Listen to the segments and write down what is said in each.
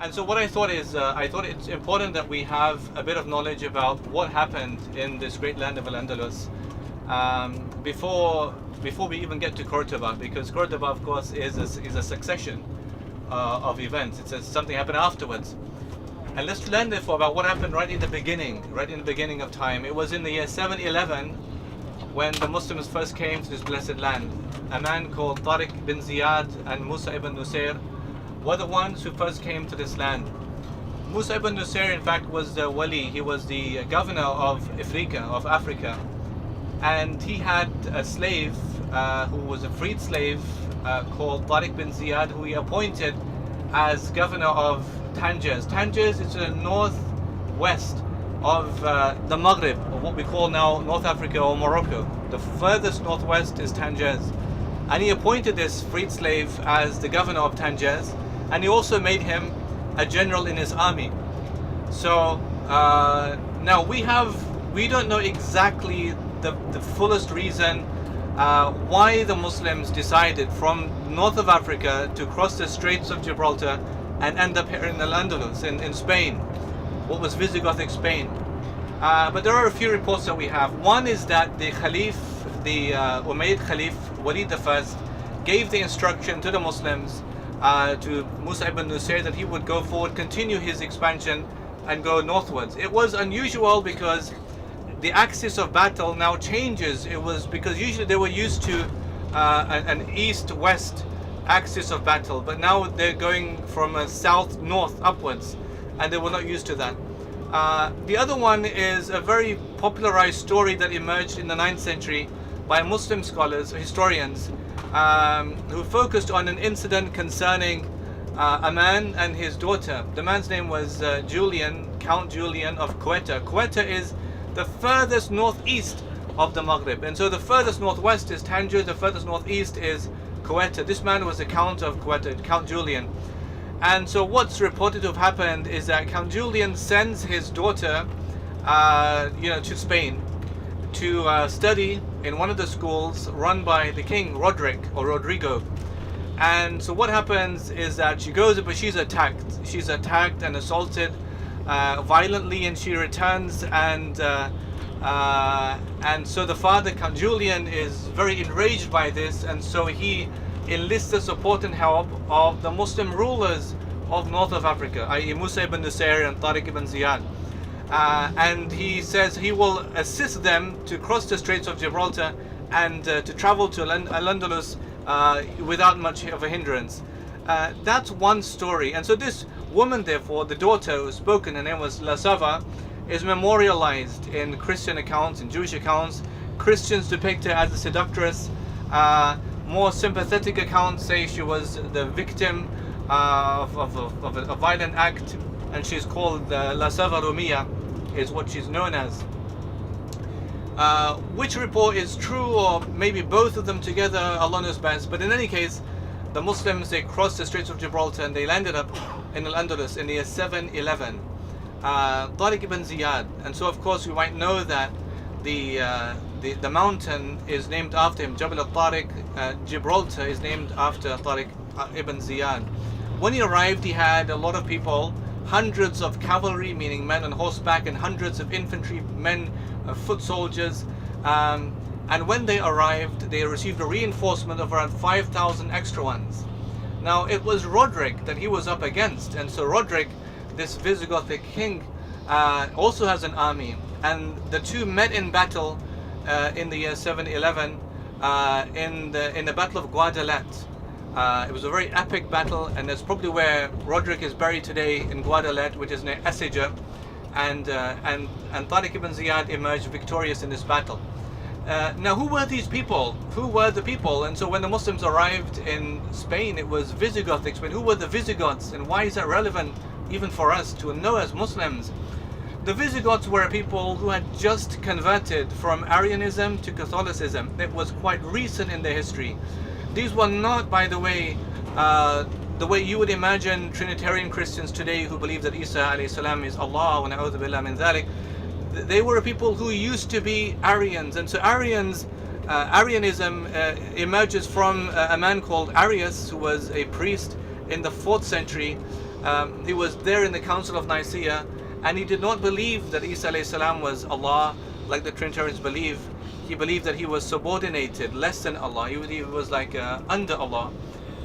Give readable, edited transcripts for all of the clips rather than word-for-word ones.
And so what I thought is, I thought it's important that we have a bit of knowledge about what happened in this great land of Al-Andalus before we even get to Cordoba, because Cordoba, of course, is a succession of events. It's something happened afterwards. And let's learn therefore about what happened right in the beginning of time. It was in the year 711 when the Muslims first came to this blessed land. A man called Tariq bin Ziyad and Musa ibn Nusair were the ones who first came to this land. Musa ibn Nusair, in fact, was the wali. He was the governor of Africa, and he had a slave who was a freed slave called Tariq bin Ziyad, who he appointed as governor of Tangiers. Tangiers is the northwest of the Maghreb, or what we call now North Africa or Morocco. The furthest northwest is Tangiers. And he appointed this freed slave as the governor of Tangiers, and he also made him a general in his army. So now we don't know exactly the fullest reason why the Muslims decided from north of Africa to cross the Straits of Gibraltar and end up here in Al-Andalus, in Spain, what was Visigothic Spain. But there are a few reports that we have. One is that the Khalif, the Umayyad Khalif Walid I, gave the instruction to the Muslims, to Musa ibn Nusair, that he would go forward, continue his expansion and go northwards. It was unusual because the axis of battle now changes. It was because usually they were used to an east-west axis of battle, but now they're going from a south-north upwards, and they were not used to that. The other one is a very popularized story that emerged in the 9th century by Muslim scholars, historians, who focused on an incident concerning a man and his daughter. The man's name was Count Julian of Quetta. Quetta is the furthest northeast of the Maghreb, and so the furthest northwest is Tangier, the furthest northeast is Quetta. This man was the Count of Quetta, Count Julian. And so what's reported to have happened is that Count Julian sends his daughter to Spain to study in one of the schools run by the king, Rodrigo. And so what happens is that she goes, but she's attacked and assaulted violently, and she returns, and so the father, Count Julian, is very enraged by this, and so he enlists the support and help of the Muslim rulers of north of Africa, i.e. Musa ibn Nusair and Tariq ibn Ziyad. And he says he will assist them to cross the Straits of Gibraltar and to travel to Al-Andalus without much of a hindrance. That's one story. And so this woman, therefore, the daughter who spoken, her name was La Sava, is memorialized in Christian accounts, in Jewish accounts. Christians depict her as a seductress. More sympathetic accounts say she was the victim of a violent act, and she's called La Sava Rumia, is what she's known as. Which report is true, or maybe both of them together, Allah knows best. But in any case, the Muslims, they crossed the Straits of Gibraltar and they landed up in Al-Andalus in the year 711. Tariq ibn Ziyad. And so of course we might know that the mountain is named after him. Jabal al-Tariq, Gibraltar, is named after Tariq ibn Ziyad. When he arrived, he had a lot of people, hundreds of cavalry, meaning men on horseback, and hundreds of infantry men, foot soldiers. And when they arrived, they received a reinforcement of around 5,000 extra ones. Now it was Roderick that he was up against, and so Roderick, this Visigothic king, also has an army, and the two met in battle in the year 711 in the Battle of Guadalete. It was a very epic battle, and that's probably where Roderick is buried today, in Guadalete, which is near Essaja, and Tariq ibn Ziyad emerged victorious in this battle. Now, who were these people? Who were the people? And so when the Muslims arrived in Spain, it was Visigothic Spain. Who were the Visigoths, and why is that relevant even for us to know as Muslims? The Visigoths were people who had just converted from Arianism to Catholicism. It was quite recent in their history. These were not, by the way you would imagine Trinitarian Christians today who believe that Isa alayhi salam is Allah wa na'udhu billah min dhalik. They were people who used to be Arians, and so Arianism emerges from a man called Arius, who was a priest in the 4th century, He was there in the Council of Nicaea, and he did not believe that Isa alayhi salam was Allah like the Trinitarians believe. He believed that he was subordinated, less than Allah. He was like under Allah.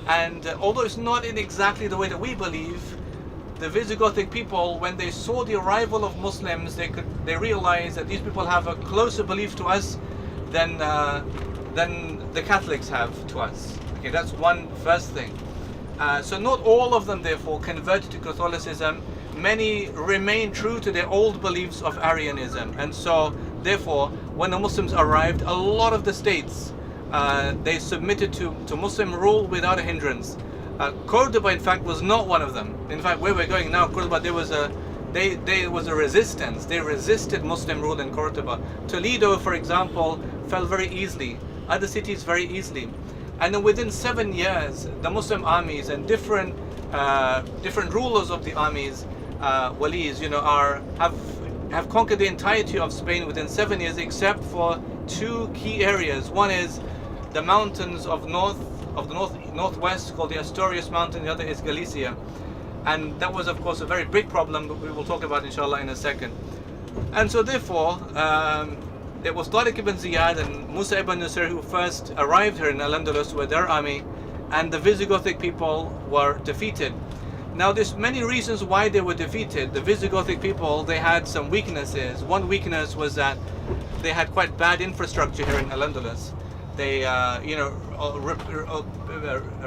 And although it's not in exactly the way that we believe, the Visigothic people, when they saw the arrival of Muslims, they realized that these people have a closer belief to us than the Catholics have to us. Okay, that's one first thing. So not all of them therefore converted to Catholicism. Many remain true to their old beliefs of Arianism, and so therefore when the Muslims arrived, a lot of the states they submitted to Muslim rule without a hindrance. Cordoba in fact was not one of them. In fact, where we're going now, Cordoba, there was a resistance. They resisted Muslim rule in Cordoba. Toledo, for example, fell very easily. Other cities very easily. And then within 7 years, the Muslim armies and different rulers of the armies, walis, have conquered the entirety of Spain within 7 years, except for two key areas. One is the mountains of the northwest, called the Asturias Mountain. The other is Galicia, and that was of course a very big problem, but we will talk about inshallah in a second. And so therefore it was Tariq ibn Ziyad and Musa ibn Nusayr who first arrived here in Al-Andalus with their army, and the Visigothic people were defeated. Now there's many reasons why they were defeated. The Visigothic people, they had some weaknesses. One weakness was that they had quite bad infrastructure here in Al-Andalus. They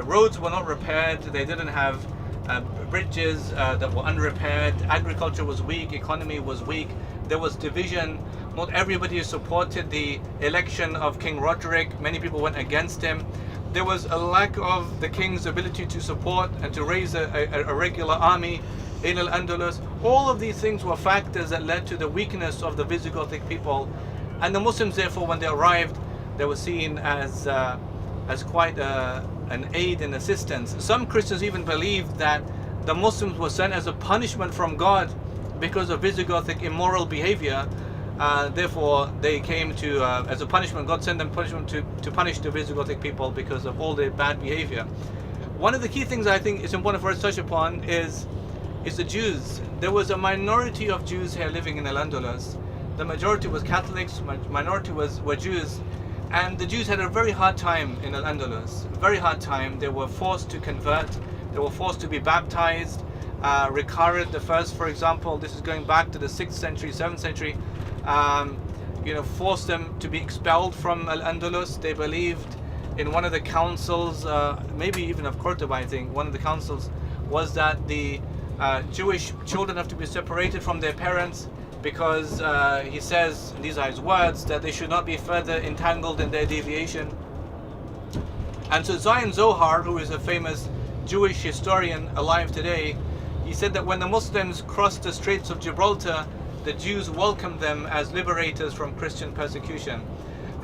roads were not repaired. They didn't have bridges that were unrepaired. Agriculture was weak. Economy was weak. There was division. Not everybody supported the election of King Roderick. Many people went against him. There was a lack of the king's ability to support and to raise a regular army in Al-Andalus. All of these things were factors that led to the weakness of the Visigothic people. And the Muslims, therefore, when they arrived, they were seen as quite an aid and assistance. Some Christians even believed that the Muslims were sent as a punishment from God because of Visigothic immoral behavior. Therefore, they came to as a punishment. God sent them punishment to punish the Visigothic people because of all their bad behavior. One of the key things I think is important for us to touch upon is the Jews. There was a minority of Jews here living in Al-Andalus. The majority was Catholics, minority were Jews. And the Jews had a very hard time in Al-Andalus, very hard time. They were forced to convert, they were forced to be baptized. Ricarid the first, for example, this is going back to the 6th century, 7th century, forced them to be expelled from Al-Andalus. They believed in one of the councils, maybe even of Cordoba, I think, one of the councils was that the Jewish children have to be separated from their parents, because he says, and these are his words, that they should not be further entangled in their deviation. And so Zion Zohar, who is a famous Jewish historian alive today, he said that when the Muslims crossed the Straits of Gibraltar, the Jews welcomed them as liberators from Christian persecution.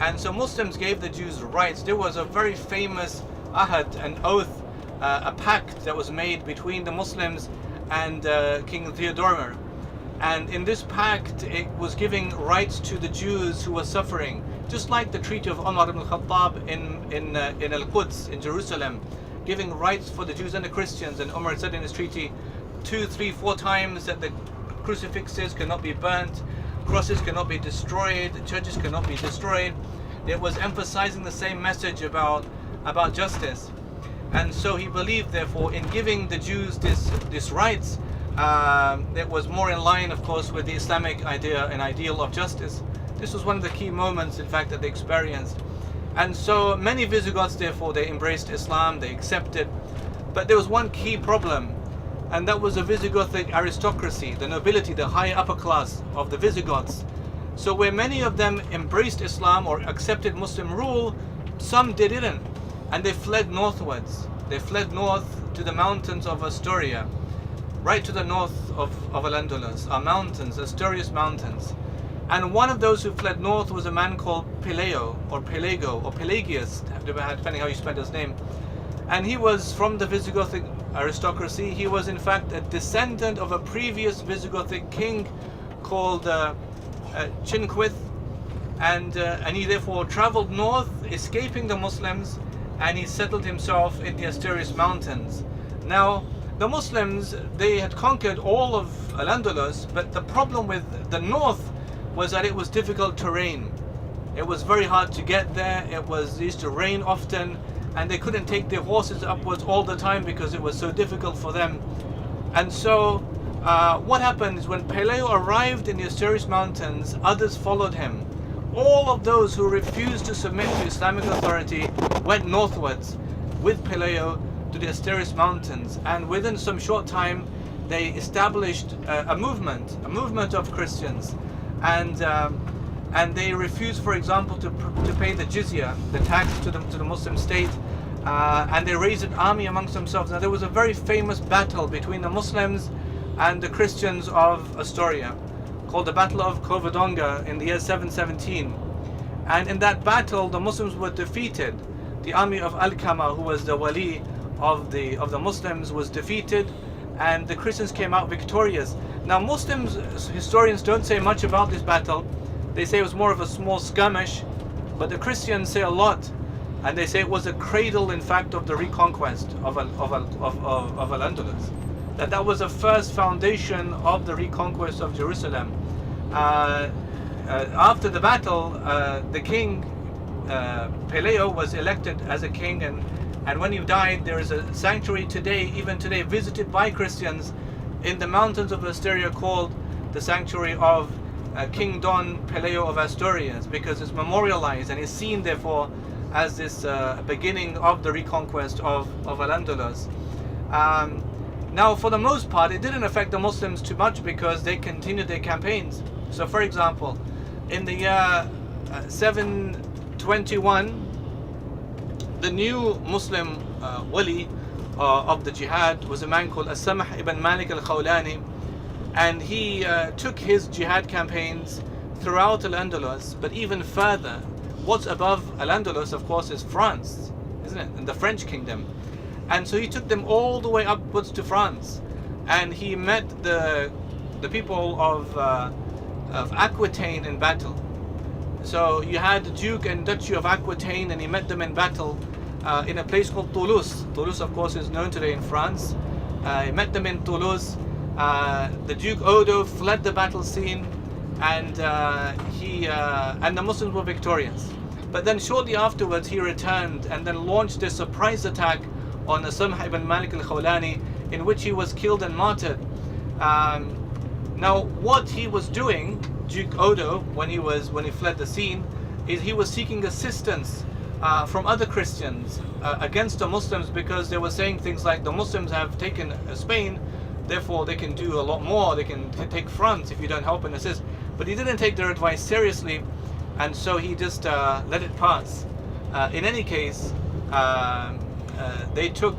And so Muslims gave the Jews rights. There was a very famous ahad, an oath, a pact that was made between the Muslims and King Theodore. And in this pact, it was giving rights to the Jews who were suffering, just like the Treaty of Umar ibn Khattab in Al-Quds, in Jerusalem, giving rights for the Jews and the Christians. And Umar said in his treaty 2, 3, 4 times that the crucifixes cannot be burnt, crosses cannot be destroyed, churches cannot be destroyed. It was emphasizing the same message about justice. And so he believed, therefore, in giving the Jews this rights, it was more in line, of course, with the Islamic idea and ideal of justice. This was one of the key moments, in fact, that they experienced. And so many Visigoths, therefore, they embraced Islam, they accepted. But there was one key problem, and that was the Visigothic aristocracy, the nobility, the high upper class of the Visigoths. So where many of them embraced Islam or accepted Muslim rule, some didn't, and they fled northwards. They fled north to the mountains of Asturia, right to the north of Al-Andalus, are mountains, Asturias mountains. And one of those who fled north was a man called Peleo, or Pelego, or Pelagius, depending how you spell his name. And he was from the Visigothic aristocracy. He was in fact a descendant of a previous Visigothic king called Chinquith, and he therefore traveled north, escaping the Muslims, and he settled himself in the Asturias mountains. Now, the Muslims, they had conquered all of Al-Andalus, but the problem with the north was that it was difficult terrain. It was very hard to get there. It used to rain often, and they couldn't take their horses upwards all the time because it was so difficult for them. And so what happened is when Pelayo arrived in the Asturias Mountains, others followed him. All of those who refused to submit to Islamic authority went northwards with Pelayo to the Asturias Mountains, and within some short time they established a movement of Christians, and they refused, for example, to pay the jizya, the tax to the Muslim state, and they raised an army amongst themselves. Now there was a very famous battle between the Muslims and the Christians of Astoria, called the Battle of Covadonga in the year 717. And in that battle, the Muslims were defeated. The army of Al-Kama, who was the wali of the Muslims, was defeated, and the Christians came out victorious. Now Muslims, historians don't say much about this battle. They say it was more of a small skirmish, but the Christians say a lot, and they say it was a cradle, in fact, of the reconquest of Al-Andalus. That was the first foundation of the reconquest of Jerusalem. After the battle, the king Pelayo was elected as a king, and when he died, there is a sanctuary today, even today, visited by Christians in the mountains of Astoria, called the sanctuary of King Don Pelayo of Asturias, because it's memorialized and is seen therefore as this beginning of the reconquest of Al-Andalus. Now, for the most part, it didn't affect the Muslims too much because they continued their campaigns. So, for example, in the year 721, the new Muslim wali of the jihad was a man called As-Samh ibn Malik al-Khawlani, and he took his jihad campaigns throughout Al-Andalus, but even further. What's above Al-Andalus, of course, is France, isn't it? And the French kingdom. And so he took them all the way upwards to France, and he met the people of Aquitaine in battle. So you had the Duke and Duchy of Aquitaine, and he met them in battle in a place called Toulouse. Toulouse, of course, is known today in France. He met them in Toulouse. The Duke Odo fled the battle scene, and the Muslims were victorious. But then shortly afterwards he returned and then launched a surprise attack on As-Samh ibn Malik al-Khawlani, in which he was killed and martyred. Now what he was doing, Duke Odo, when he fled the scene, is he was seeking assistance from other Christians against the Muslims, because they were saying things like, the Muslims have taken Spain, therefore they can do a lot more, they can take France if you don't help and assist. But he didn't take their advice seriously, and so he just let it pass. In any case, they took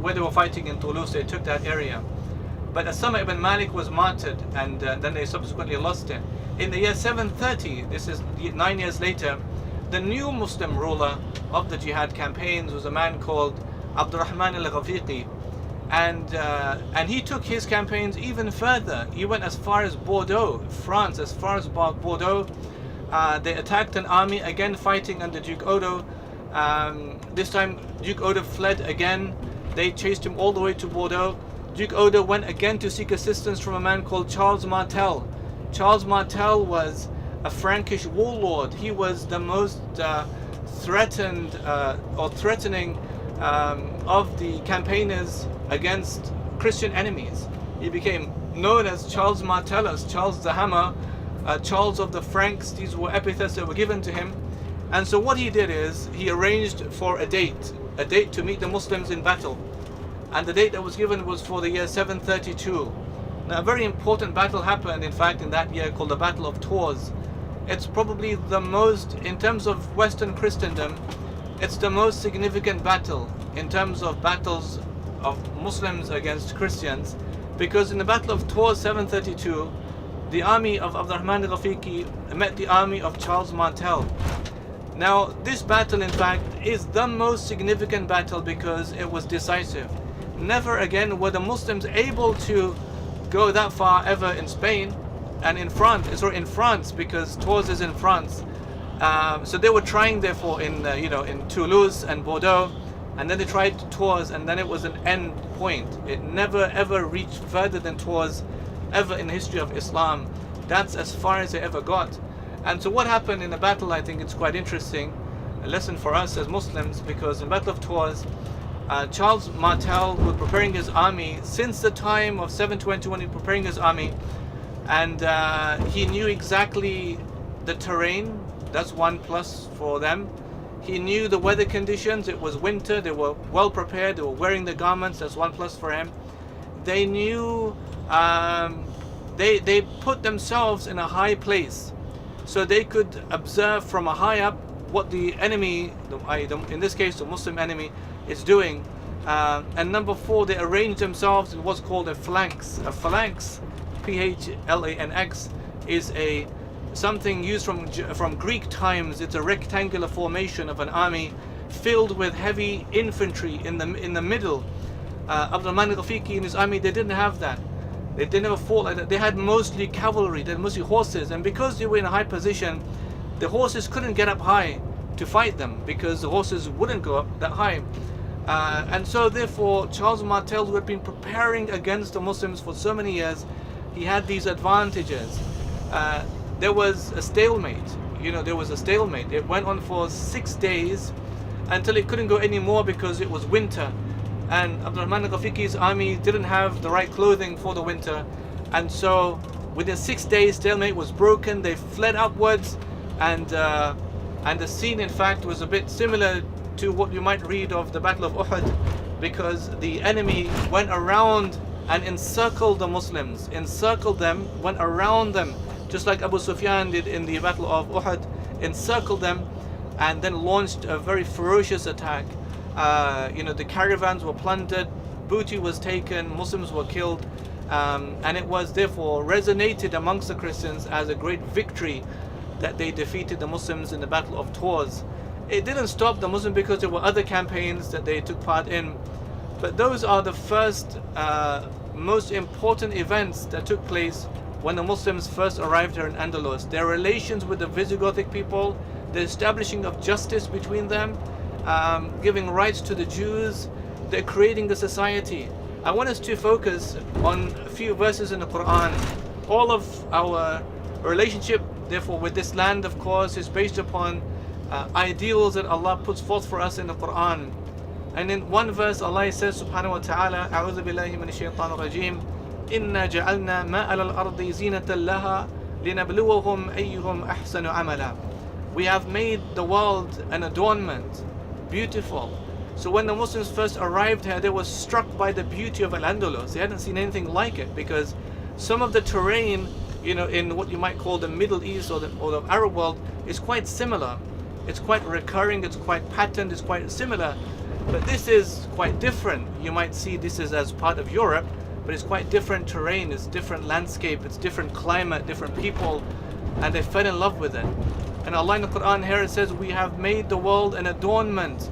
where they were fighting in Toulouse, they took that area. But As-Samh ibn Malik was martyred, and then they subsequently lost him. In the year 730, this is 9 years later, the new Muslim ruler of the jihad campaigns was a man called Abdurrahman al-Ghafiqi, and he took his campaigns even further. He went as far as Bordeaux, France, as far as Bordeaux. They attacked an army, again fighting under Duke Odo. This time Duke Odo fled again. They chased him all the way to Bordeaux. Duke Odo went again to seek assistance from a man called Charles Martel. Charles Martel was a Frankish warlord. He was the most threatening of the campaigners against Christian enemies. He became known as Charles Martellus, Charles the Hammer, Charles of the Franks. These were epithets that were given to him. And so what he did is he arranged for a date to meet the Muslims in battle. And the date that was given was for the year 732. Now a very important battle happened, in fact, in that year, called the Battle of Tours. It's probably the most, in terms of Western Christendom, it's the most significant battle in terms of battles of Muslims against Christians, because in the Battle of Tours 732, the army of Abdurrahman al-Ghafiqi met the army of Charles Martel. Now this battle, in fact, is the most significant battle because it was decisive. Never again were the Muslims able to go that far ever in Spain and in France, because Tours is in France. So they were trying, therefore, in Toulouse and Bordeaux, and then they tried Tours, and then it was an end point. It never ever reached further than Tours, ever in the history of Islam. That's as far as they ever got. And so what happened in the battle, I think it's quite interesting, a lesson for us as Muslims, because in the Battle of Tours, Charles Martel was preparing his army since the time of 721. He was preparing his army, and he knew exactly the terrain. That's one plus for them. He knew the weather conditions. It was winter. They were well prepared. They were wearing the garments. That's one plus for him. They knew. They put themselves in a high place, so they could observe from a high up what the enemy, in this case the Muslim enemy, is doing. And number four, they arranged themselves in what's called a phalanx. A phalanx, P-H-L-A-N-X, is something used from Greek times. It's a rectangular formation of an army filled with heavy infantry in the middle. Uthman Lateef and his army, they didn't have that. They never fought like that. They had mostly cavalry, they had mostly horses, and because they were in a high position, the horses couldn't get up high to fight them, because the horses wouldn't go up that high. And so therefore, Charles Martel, who had been preparing against the Muslims for so many years, he had these advantages. There was a stalemate. There was a stalemate. It went on for 6 days until it couldn't go anymore because it was winter. And Abdurrahman al-Ghafiqi's army didn't have the right clothing for the winter. And so within 6 days, stalemate was broken. They fled upwards. And the scene, in fact, was a bit similar to what you might read of the Battle of Uhud, because the enemy went around and encircled the Muslims, encircled them, went around them, just like Abu Sufyan did in the Battle of Uhud, encircled them, and then launched a very ferocious attack. The caravans were plundered, booty was taken, Muslims were killed, and it was therefore resonated amongst the Christians as a great victory that they defeated the Muslims in the Battle of Tours. It didn't stop the Muslims because there were other campaigns that they took part in, but those are the first most important events that took place when the Muslims first arrived here in Andalus. Their relations with the Visigothic people, the establishing of justice between them, giving rights to the Jews, they're creating the society. I want us to focus on a few verses in the Quran. All of our relationship, therefore, with this land, of course, is based upon ideals that Allah puts forth for us in the Quran. And in one verse, Allah says, subhanahu wa ta'ala, أعوذ بالله من الشيطان الرجيم إنا جعلنا ما على الأرض زينة لها لنبلوهم أيهم أحسن عملا. We have made the world an adornment, beautiful. So when the Muslims first arrived here, they were struck by the beauty of Al-Andalus. They hadn't seen anything like it, because some of the terrain, in what you might call the Middle East or the Arab world, is quite similar. It's quite recurring, it's quite patterned, it's quite similar. But this is quite different. You might see this is as part of Europe, but it's quite different terrain, it's different landscape, it's different climate, different people, and they fell in love with it. And Allah in the Quran here, it says, we have made the world an adornment,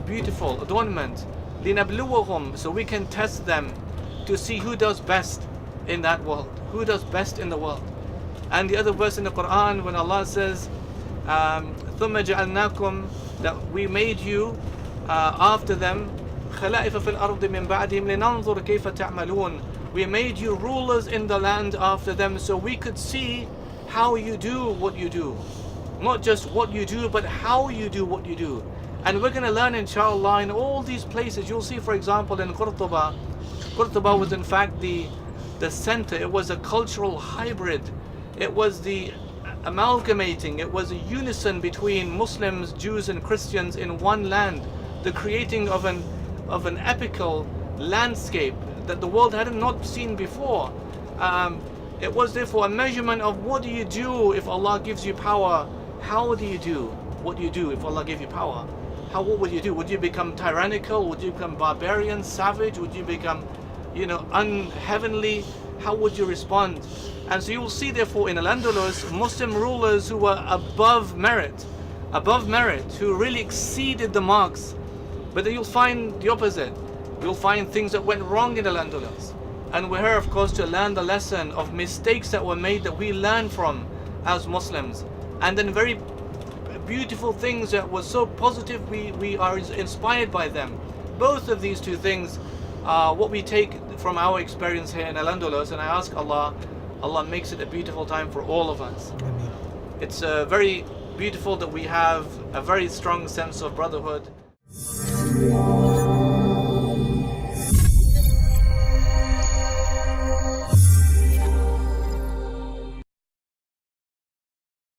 beautiful adornment, لِنَبْلُوَهُمْ, so we can test them to see who does best in that world, who does best in the world. And the other verse in the Quran, when Allah says, ثُمَّ جَعَلْنَاكُمْ, that we made you after them, خَلَائِفَ فِي الْأَرْضِ مِنْ بَعْدِهِمْ لِنَنْظُرْ كَيْفَ تَعْمَلُونَ. We made you rulers in the land after them, so we could see how you do what you do. Not just what you do, but how you do what you do. And we're going to learn, inshallah, in all these places. You'll see, for example, in Qurtuba. Qurtuba was in fact the center. It was a cultural hybrid. It was the amalgamating. It was a unison between Muslims, Jews and Christians in one land. The creating of an epical landscape that the world had not seen before. It was therefore a measurement of what do you do if Allah gives you power. How do you do what you do if Allah gave you power? What would you do? Would you become tyrannical? Would you become barbarian, savage? Would you become, unheavenly? How would you respond? And so you will see therefore in Al-Andalus, Muslim rulers who were above merit, who really exceeded the marks. But then you'll find the opposite. You'll find things that went wrong in Al-Andalus. And we're here, of course, to learn the lesson of mistakes that were made that we learn from as Muslims. And then very beautiful things that were so positive, we are inspired by them. Both of these two things are what we take from our experience here in Al-Andalus, and I ask Allah makes it a beautiful time for all of us. Ameen. It's very beautiful that we have a very strong sense of brotherhood.